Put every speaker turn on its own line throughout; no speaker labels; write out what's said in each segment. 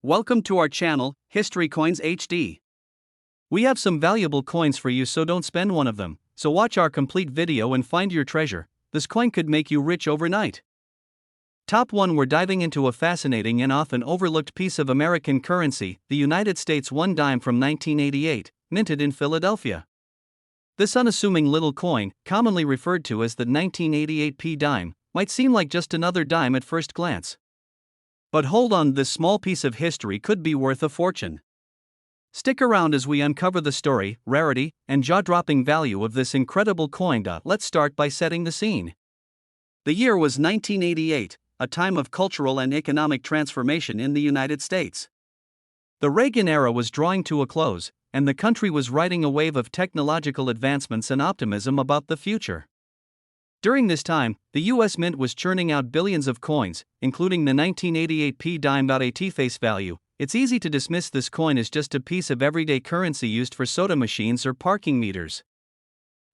Welcome to our channel, History Coins HD. We have some valuable coins for you, so don't spend one of them. So watch our complete video and find your treasure. This coin could make you rich overnight. Top 1. We're diving into a fascinating and often overlooked piece of American currency, the United States 1 dime from 1988, minted in Philadelphia. This unassuming little coin, commonly referred to as the 1988 P dime, might seem like just another dime at first glance. But hold on, this small piece of history could be worth a fortune. Stick around as we uncover the story, rarity, and jaw-dropping value of this incredible coin. Let's start by setting the scene. The year was 1988, a time of cultural and economic transformation in the United States. The Reagan era was drawing to a close, and the country was riding a wave of technological advancements and optimism about the future. During this time, the U.S. Mint was churning out billions of coins, including the 1988 P dime. At face value, it's easy to dismiss this coin as just a piece of everyday currency used for soda machines or parking meters.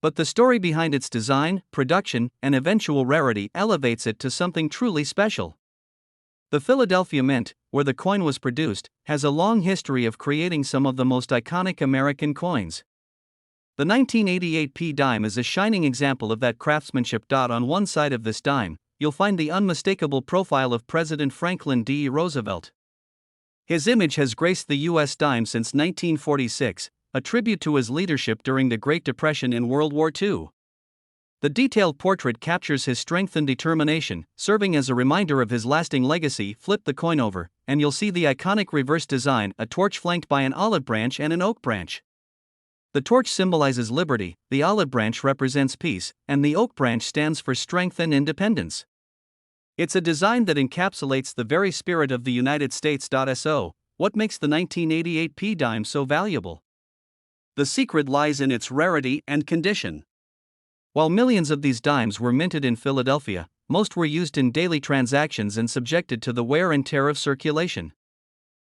But the story behind its design, production, and eventual rarity elevates it to something truly special. The Philadelphia Mint, where the coin was produced, has a long history of creating some of the most iconic American coins. The 1988 P dime is a shining example of that craftsmanship. On one side of this dime, you'll find the unmistakable profile of President Franklin D. Roosevelt. His image has graced the U.S. dime since 1946, a tribute to his leadership during the Great Depression and World War II. The detailed portrait captures his strength and determination, serving as a reminder of his lasting legacy. Flip the coin over, and you'll see the iconic reverse design, a torch flanked by an olive branch and an oak branch. The torch symbolizes liberty, the olive branch represents peace, and the oak branch stands for strength and independence. It's a design that encapsulates the very spirit of the United States. So, what makes the 1988 P dime so valuable? The secret lies in its rarity and condition. While millions of these dimes were minted in Philadelphia, most were used in daily transactions and subjected to the wear and tear of circulation.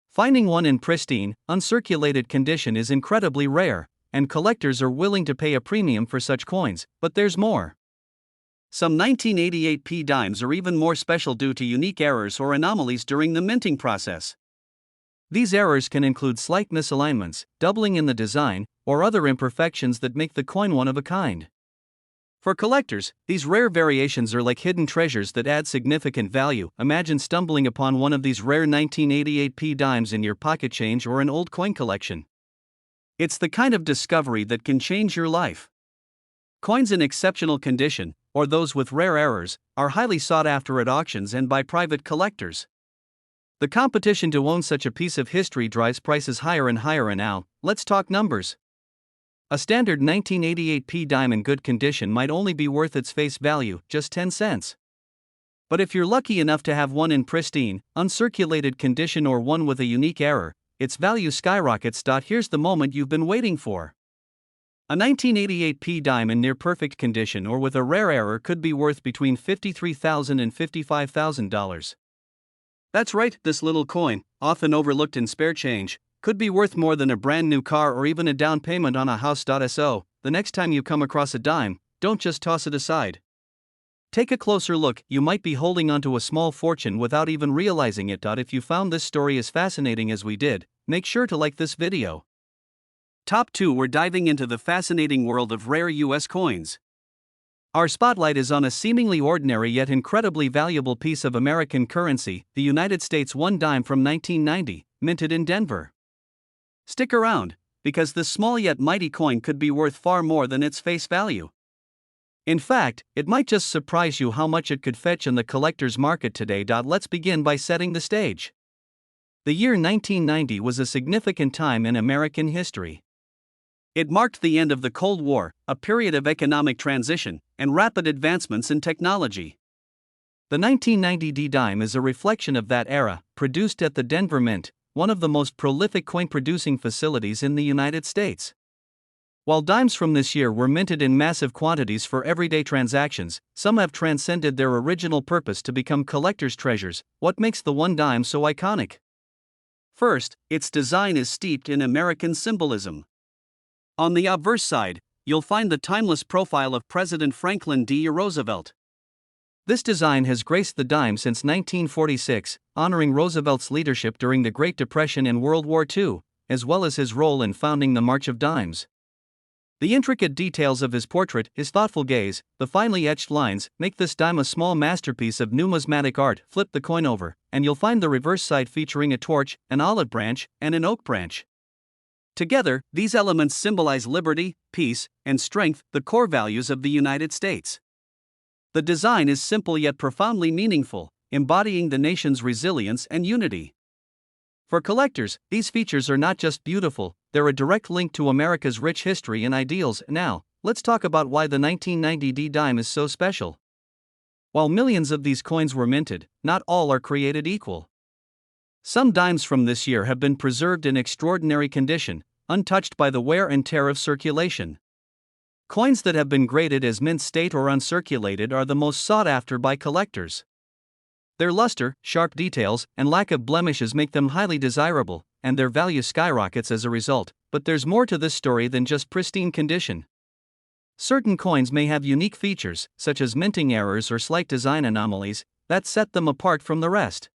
Finding one in pristine, uncirculated condition is incredibly rare, and collectors are willing to pay a premium for such coins. But there's more. Some 1988 P dimes are even more special due to unique errors or anomalies during the minting process. These errors can include slight misalignments, doubling in the design, or other imperfections that make the coin one of a kind. For collectors, these rare variations are like hidden treasures that add significant value. Imagine stumbling upon one of these rare 1988 P dimes in your pocket change or an old coin collection. It's the kind of discovery that can change your life. Coins in exceptional condition, or those with rare errors, are highly sought after at auctions and by private collectors. The competition to own such a piece of history drives prices higher and higher. And now, let's talk numbers. A standard 1988 P dime in good condition might only be worth its face value, just 10 cents. But if you're lucky enough to have one in pristine, uncirculated condition or one with a unique error, its value skyrockets. Here's the moment you've been waiting for. A 1988 P dime in near perfect condition or with a rare error could be worth between $53,000 and $55,000. That's right, this little coin, often overlooked in spare change, could be worth more than a brand new car or even a down payment on a house. So, the next time you come across a dime, don't just toss it aside. Take a closer look, you might be holding onto a small fortune without even realizing it. If you found this story as fascinating as we did, make sure to like this video. Top 2. We're diving into the fascinating world of rare U.S. coins. Our spotlight is on a seemingly ordinary yet incredibly valuable piece of American currency, the United States 1 dime from 1990, minted in Denver. Stick around, because this small yet mighty coin could be worth far more than its face value. In fact, it might just surprise you how much it could fetch in the collector's market today. Let's begin by setting the stage. The year 1990 was a significant time in American history. It marked the end of the Cold War, a period of economic transition, and rapid advancements in technology. The 1990 D dime is a reflection of that era, produced at the Denver Mint, one of the most prolific coin-producing facilities in the United States. While dimes from this year were minted in massive quantities for everyday transactions, some have transcended their original purpose to become collector's treasures. What makes the 1 dime so iconic? First, its design is steeped in American symbolism. On the obverse side, you'll find the timeless profile of President Franklin D. Roosevelt. This design has graced the dime since 1946, honoring Roosevelt's leadership during the Great Depression and World War II, as well as his role in founding the March of Dimes. The intricate details of his portrait, his thoughtful gaze, the finely etched lines, make this dime a small masterpiece of numismatic art. Flip the coin over, and you'll find the reverse side featuring a torch, an olive branch, and an oak branch. Together, these elements symbolize liberty, peace, and strength, the core values of the United States. The design is simple yet profoundly meaningful, embodying the nation's resilience and unity. For collectors, these features are not just beautiful, they're a direct link to America's rich history and ideals. Now, let's talk about why the 1990 D dime is so special. While millions of these coins were minted, not all are created equal. Some dimes from this year have been preserved in extraordinary condition, untouched by the wear and tear of circulation. Coins that have been graded as mint state or uncirculated are the most sought after by collectors. Their luster, sharp details, and lack of blemishes make them highly desirable, and their value skyrockets as a result. But there's more to this story than just pristine condition. Certain coins may have unique features, such as minting errors or slight design anomalies, that set them apart from the rest.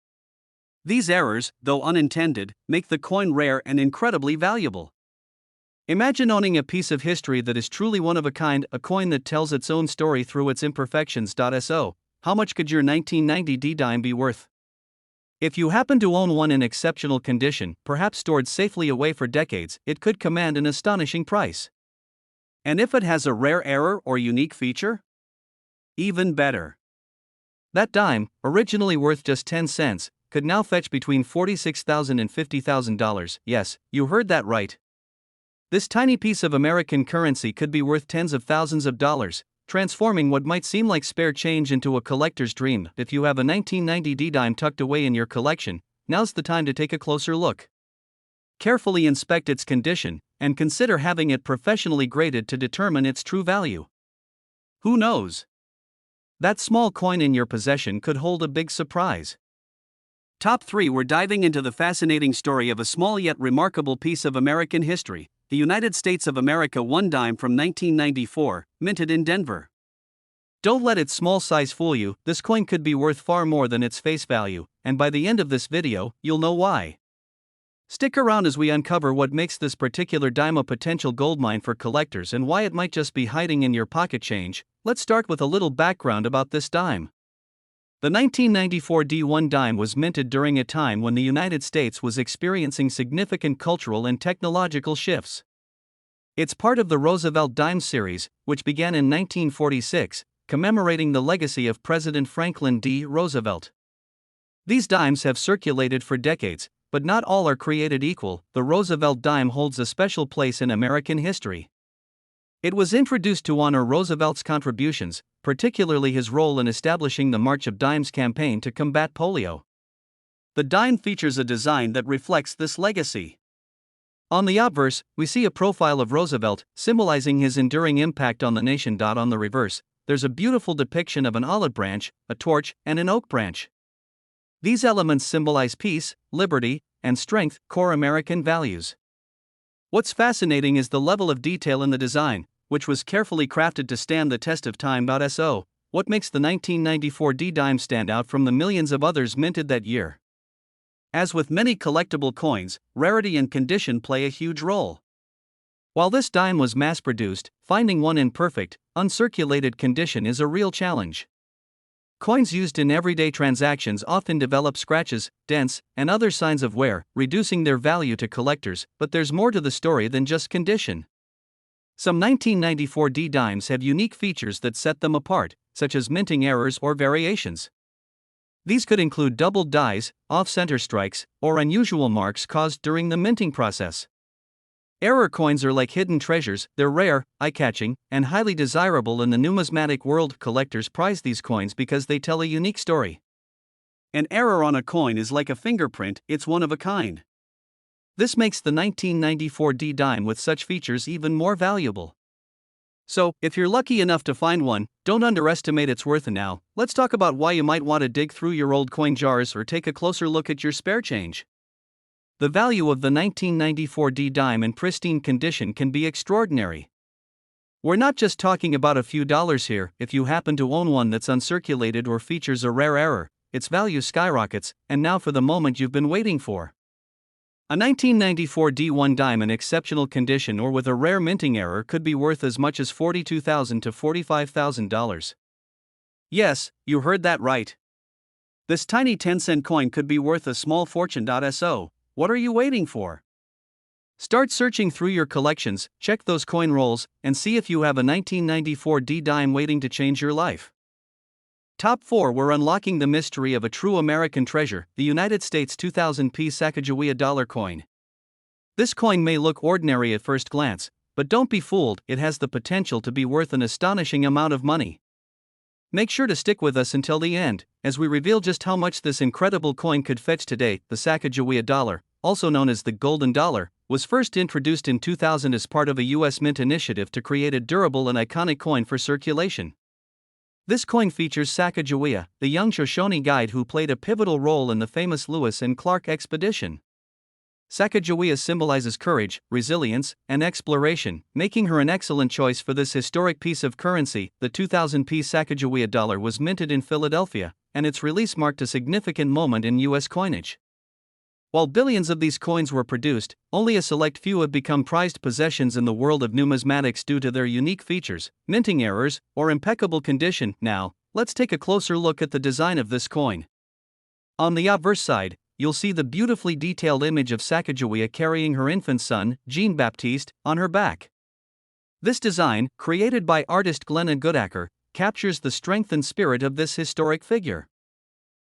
These errors, though unintended, make the coin rare and incredibly valuable. Imagine owning a piece of history that is truly one of a kind, a coin that tells its own story through its imperfections. So, how much could your 1990 D dime be worth? If you happen to own one in exceptional condition, perhaps stored safely away for decades, it could command an astonishing price. And if it has a rare error or unique feature? Even better. That dime, originally worth just 10 cents, could now fetch between $46,000 and $50,000. Yes, you heard that right. This tiny piece of American currency could be worth tens of thousands of dollars, transforming what might seem like spare change into a collector's dream. If you have a 1990 D dime tucked away in your collection, now's the time to take a closer look. Carefully inspect its condition, and consider having it professionally graded to determine its true value. Who knows? That small coin in your possession could hold a big surprise. Top 3. We're diving into the fascinating story of a small yet remarkable piece of American history, the United States of America 1 dime from 1994, minted in Denver. Don't let its small size fool you, this coin could be worth far more than its face value, and by the end of this video, you'll know why. Stick around as we uncover what makes this particular dime a potential goldmine for collectors and why it might just be hiding in your pocket change. Let's start with a little background about this dime. The 1994 D1 dime was minted during a time when the United States was experiencing significant cultural and technological shifts. It's part of the Roosevelt Dime series, which began in 1946, commemorating the legacy of President Franklin D. Roosevelt. These dimes have circulated for decades, but not all are created equal. The Roosevelt dime holds a special place in American history. It was introduced to honor Roosevelt's contributions, particularly his role in establishing the March of Dimes campaign to combat polio. The dime features a design that reflects this legacy. On the obverse, we see a profile of Roosevelt, symbolizing his enduring impact on the nation. On the reverse, there's a beautiful depiction of an olive branch, a torch, and an oak branch. These elements symbolize peace, liberty, and strength, core American values. What's fascinating is the level of detail in the design, which was carefully crafted to stand the test of time. So, what makes the 1994 D dime stand out from the millions of others minted that year? As with many collectible coins, rarity and condition play a huge role. While this dime was mass-produced, finding one in perfect, uncirculated condition is a real challenge. Coins used in everyday transactions often develop scratches, dents, and other signs of wear, reducing their value to collectors. But there's more to the story than just condition. Some 1994 D dimes have unique features that set them apart, such as minting errors or variations. These could include doubled dies, off-center strikes, or unusual marks caused during the minting process. Error coins are like hidden treasures. They're rare, eye-catching, and highly desirable in the numismatic world. Collectors prize these coins because they tell a unique story. An error on a coin is like a fingerprint, it's one of a kind. This makes the 1994 D dime with such features even more valuable. So, if you're lucky enough to find one, don't underestimate its worth. Now, let's talk about why you might want to dig through your old coin jars or take a closer look at your spare change. The value of the 1994 D dime in pristine condition can be extraordinary. We're not just talking about a few dollars here. If you happen to own one that's uncirculated or features a rare error, its value skyrockets, and now for the moment you've been waiting for. A 1994 D1 dime in exceptional condition or with a rare minting error could be worth as much as $42,000 to $45,000. Yes, you heard that right. This tiny 10-cent coin could be worth a small fortune. So, what are you waiting for? Start searching through your collections, check those coin rolls, and see if you have a 1994 D dime waiting to change your life. Top 4. We're unlocking the mystery of a true American treasure, the United States 2000p Sacagawea dollar coin. This coin may look ordinary at first glance, but don't be fooled, it has the potential to be worth an astonishing amount of money. Make sure to stick with us until the end, as we reveal just how much this incredible coin could fetch today. The Sacagawea dollar, also known as the golden dollar, was first introduced in 2000 as part of a U.S. Mint initiative to create a durable and iconic coin for circulation. This coin features Sacagawea, the young Shoshone guide who played a pivotal role in the famous Lewis and Clark expedition. Sacagawea symbolizes courage, resilience, and exploration, making her an excellent choice for this historic piece of currency. The 2000p Sacagawea dollar was minted in Philadelphia, and its release marked a significant moment in U.S. coinage. While billions of these coins were produced, only a select few have become prized possessions in the world of numismatics due to their unique features, minting errors, or impeccable condition. Now, let's take a closer look at the design of this coin. On the obverse side, you'll see the beautifully detailed image of Sacagawea carrying her infant son, Jean-Baptiste, on her back. This design, created by artist Glenna Goodacker, captures the strength and spirit of this historic figure.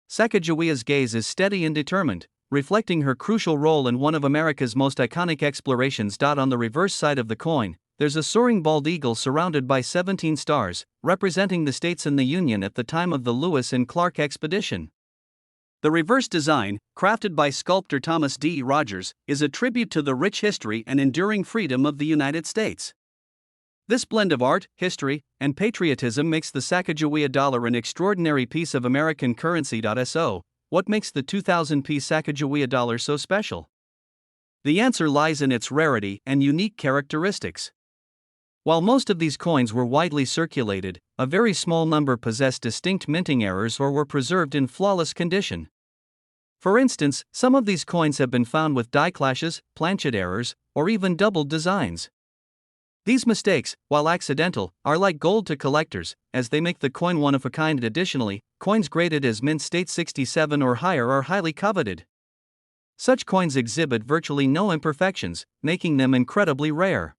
Sacagawea's gaze is steady and determined, reflecting her crucial role in one of America's most iconic explorations. On the reverse side of the coin, there's a soaring bald eagle surrounded by 17 stars, representing the states in the Union at the time of the Lewis and Clark expedition. The reverse design, crafted by sculptor Thomas D. Rogers, is a tribute to the rich history and enduring freedom of the United States. This blend of art, history, and patriotism makes the Sacagawea dollar an extraordinary piece of American currency. So, what makes the 2000p Sacagawea dollar so special? The answer lies in its rarity and unique characteristics. While most of these coins were widely circulated, a very small number possessed distinct minting errors or were preserved in flawless condition. For instance, some of these coins have been found with die clashes, planchet errors, or even doubled designs. These mistakes, while accidental, are like gold to collectors, as they make the coin one of a kind. Additionally, coins graded as mint state 67 or higher are highly coveted. Such coins exhibit virtually no imperfections, making them incredibly rare.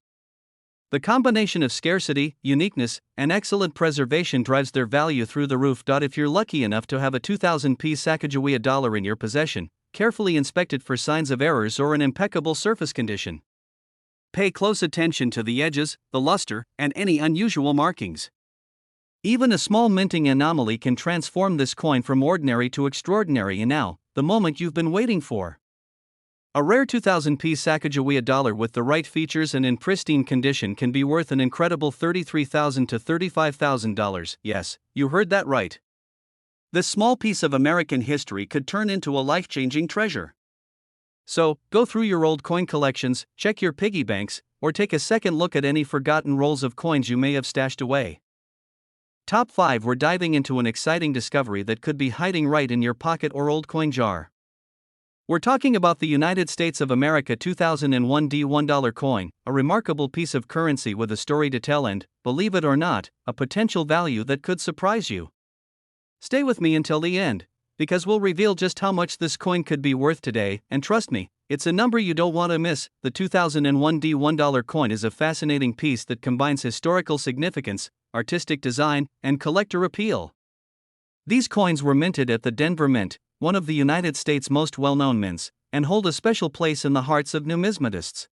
The combination of scarcity, uniqueness, and excellent preservation drives their value through the roof. If you're lucky enough to have a 2000p Sacagawea dollar in your possession, carefully inspect it for signs of errors or an impeccable surface condition. Pay close attention to the edges, the luster, and any unusual markings. Even a small minting anomaly can transform this coin from ordinary to extraordinary. And now, the moment you've been waiting for. A rare 2000p Sacagawea dollar with the right features and in pristine condition can be worth an incredible $33,000 to $35,000. Yes, you heard that right. This small piece of American history could turn into a life-changing treasure. So, go through your old coin collections, check your piggy banks, or take a second look at any forgotten rolls of coins you may have stashed away. Top 5. We're diving into an exciting discovery that could be hiding right in your pocket or old coin jar. We're talking about the United States of America 2001 D1 coin, a remarkable piece of currency with a story to tell and, believe it or not, a potential value that could surprise you. Stay with me until the end, because we'll reveal just how much this coin could be worth today, and trust me, it's a number you don't want to miss. The 2001 D1 coin is a fascinating piece that combines historical significance, artistic design, and collector appeal. These coins were minted at the Denver Mint, one of the United States' most well-known mints, and hold a special place in the hearts of numismatists.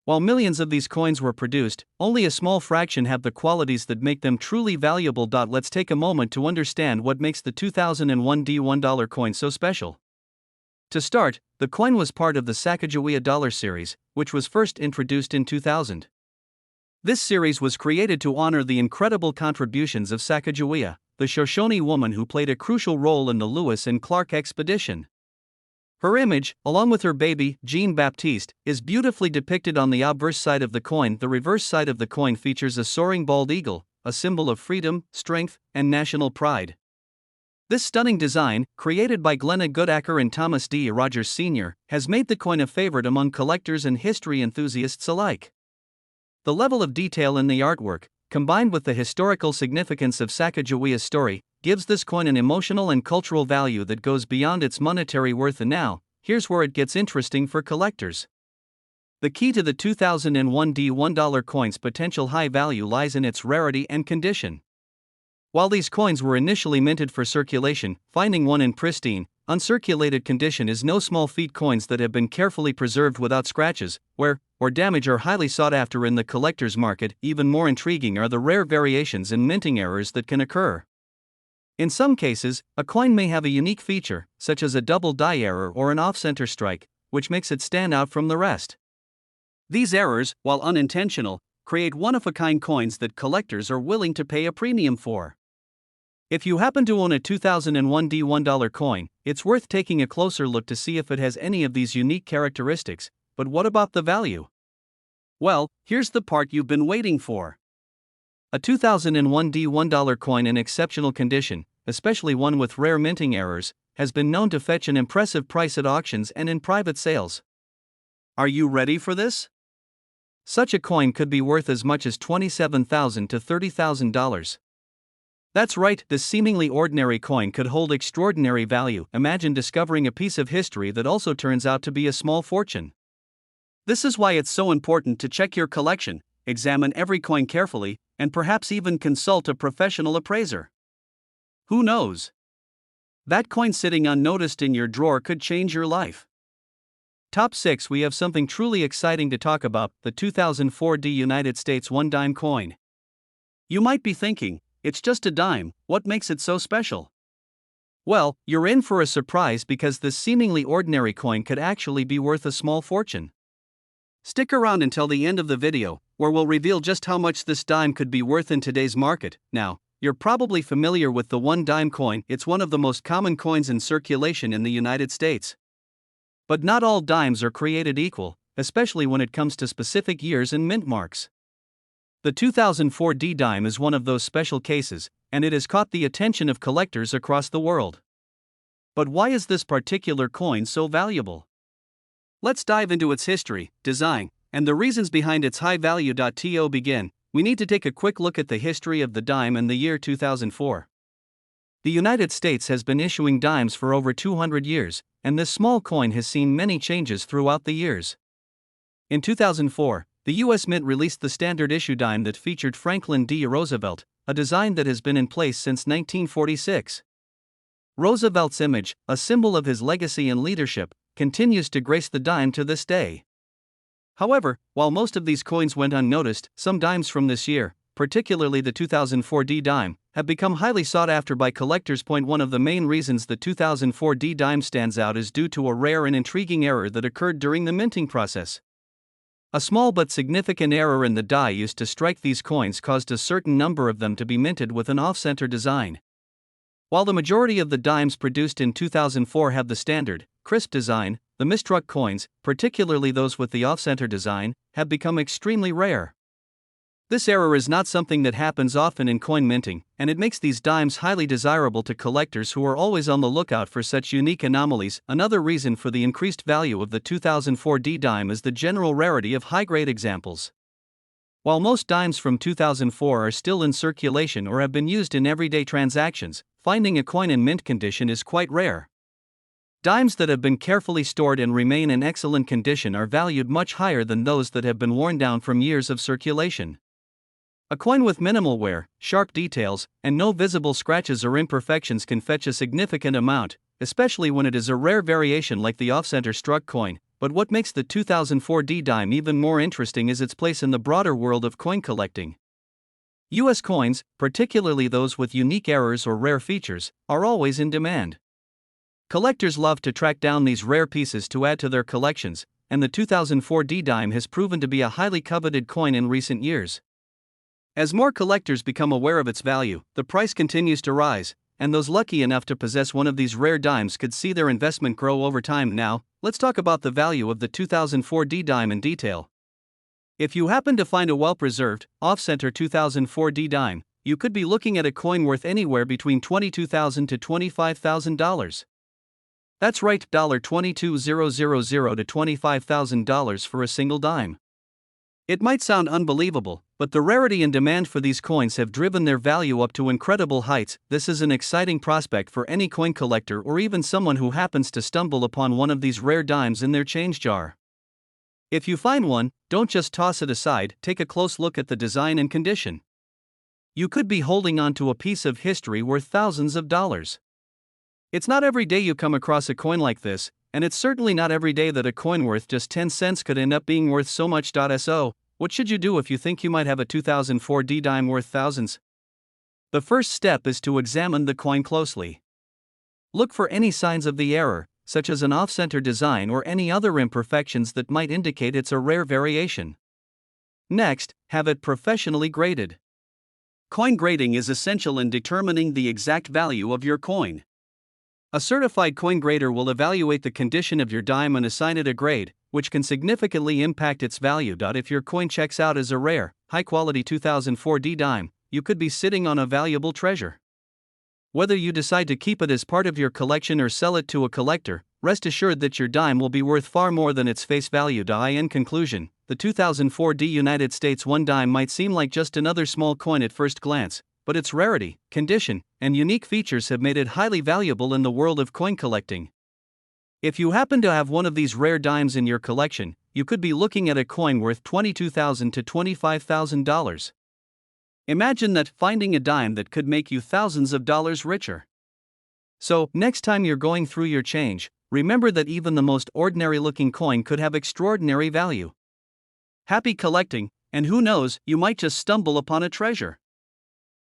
While millions of these coins were produced, only a small fraction have the qualities that make them truly valuable. Let's take a moment to understand what makes the 2001 D1 coin so special. To start, the coin was part of the Sacagawea dollar series, which was first introduced in 2000. This series was created to honor the incredible contributions of Sacagawea, the Shoshone woman who played a crucial role in the Lewis and Clark expedition. Her image, along with her baby, Jean-Baptiste, is beautifully depicted on the obverse side of the coin. The reverse side of the coin features a soaring bald eagle, a symbol of freedom, strength, and national pride. This stunning design, created by Glenna Goodacker and Thomas D. Rogers Sr., has made the coin a favorite among collectors and history enthusiasts alike. The level of detail in the artwork, combined with the historical significance of Sacagawea's story, gives this coin an emotional and cultural value that goes beyond its monetary worth. And now, here's where it gets interesting for collectors. The key to the 2001 $1 coin's potential high value lies in its rarity and condition. While these coins were initially minted for circulation, finding one in pristine, uncirculated condition is no small feat. Coins that have been carefully preserved without scratches, wear, or damage are highly sought after in the collector's market. Even more intriguing are the rare variations and minting errors that can occur. In some cases, a coin may have a unique feature, such as a double die error or an off-center strike, which makes it stand out from the rest. These errors, while unintentional, create one-of-a-kind coins that collectors are willing to pay a premium for. If you happen to own a 2001 $1 coin, it's worth taking a closer look to see if it has any of these unique characteristics. But what about the value? Well, here's the part you've been waiting for. A 2001 $1 coin in exceptional condition, especially one with rare minting errors, has been known to fetch an impressive price at auctions and in private sales. Are you ready for this? Such a coin could be worth as much as $27,000 to $30,000. That's right, this seemingly ordinary coin could hold extraordinary value. Imagine discovering a piece of history that also turns out to be a small fortune. This is why it's so important to check your collection, examine every coin carefully, and perhaps even consult a professional appraiser. Who knows? That coin sitting unnoticed in your drawer could change your life. Top 6. We have something truly exciting to talk about: the 2004 United States $1 coin. You might be thinking, it's just a dime, what makes it so special? Well, you're in for a surprise, because this seemingly ordinary coin could actually be worth a small fortune. Stick around until the end of the video, where we'll reveal just how much this dime could be worth in today's market. Now, you're probably familiar with the $1 coin. It's one of the most common coins in circulation in the United States. But not all dimes are created equal, especially when it comes to specific years and mint marks. The 2004 dime is one of those special cases, and it has caught the attention of collectors across the world. But why is this particular coin so valuable? Let's dive into its history, design, and the reasons behind its high value. To begin, we need to take a quick look at the history of the dime and the year 2004. The United States has been issuing dimes for over 200 years, and this small coin has seen many changes throughout the years. In 2004, the U.S. Mint released the standard issue dime that featured Franklin D. Roosevelt, a design that has been in place since 1946. Roosevelt's image, a symbol of his legacy and leadership, continues to grace the dime to this day. However, while most of these coins went unnoticed, some dimes from this year, particularly the 2004 dime, have become highly sought after by collectors. One of the main reasons the 2004 dime stands out is due to a rare and intriguing error that occurred during the minting process. A small but significant error in the die used to strike these coins caused a certain number of them to be minted with an off-center design. While the majority of the dimes produced in 2004 have the standard, crisp design, the misstruck coins, particularly those with the off-center design, have become extremely rare. This error is not something that happens often in coin minting, and it makes these dimes highly desirable to collectors who are always on the lookout for such unique anomalies. Another reason for the increased value of the 2004 dime is the general rarity of high-grade examples. While most dimes from 2004 are still in circulation or have been used in everyday transactions, finding a coin in mint condition is quite rare. Dimes that have been carefully stored and remain in excellent condition are valued much higher than those that have been worn down from years of circulation. A coin with minimal wear, sharp details, and no visible scratches or imperfections can fetch a significant amount, especially when it is a rare variation like the off-center struck coin. But what makes the 2004 dime even more interesting is its place in the broader world of coin collecting. U.S. coins, particularly those with unique errors or rare features, are always in demand. Collectors love to track down these rare pieces to add to their collections, and the 2004 dime has proven to be a highly coveted coin in recent years. As more collectors become aware of its value, the price continues to rise, and those lucky enough to possess one of these rare dimes could see their investment grow over time. Now, let's talk about the value of the 2004 D dime in detail. If you happen to find a well-preserved, off-center 2004 D dime, you could be looking at a coin worth anywhere between $22,000 to $25,000. That's right, $22,000 to $25,000 for a single dime. It might sound unbelievable, but the rarity and demand for these coins have driven their value up to incredible heights. This is an exciting prospect for any coin collector or even someone who happens to stumble upon one of these rare dimes in their change jar. If you find one, don't just toss it aside, take a close look at the design and condition. You could be holding on to a piece of history worth thousands of dollars. It's not every day you come across a coin like this, and it's certainly not every day that a coin worth just 10 cents could end up being worth so much. So, what should you do if you think you might have a 2004 D dime worth thousands? The first step is to examine the coin closely. Look for any signs of the error, such as an off-center design or any other imperfections that might indicate it's a rare variation. Next, have it professionally graded. Coin grading is essential in determining the exact value of your coin. A certified coin grader will evaluate the condition of your dime and assign it a grade, which can significantly impact its value. If your coin checks out as a rare, high-quality 2004 D dime, you could be sitting on a valuable treasure. Whether you decide to keep it as part of your collection or sell it to a collector, rest assured that your dime will be worth far more than its face value. In conclusion, the 2004 D United States 1 dime might seem like just another small coin at first glance, but its rarity, condition, and unique features have made it highly valuable in the world of coin collecting. If you happen to have one of these rare dimes in your collection, you could be looking at a coin worth $22,000 to $25,000. Imagine that, finding a dime that could make you thousands of dollars richer. So, next time you're going through your change, remember that even the most ordinary-looking coin could have extraordinary value. Happy collecting, and who knows, you might just stumble upon a treasure.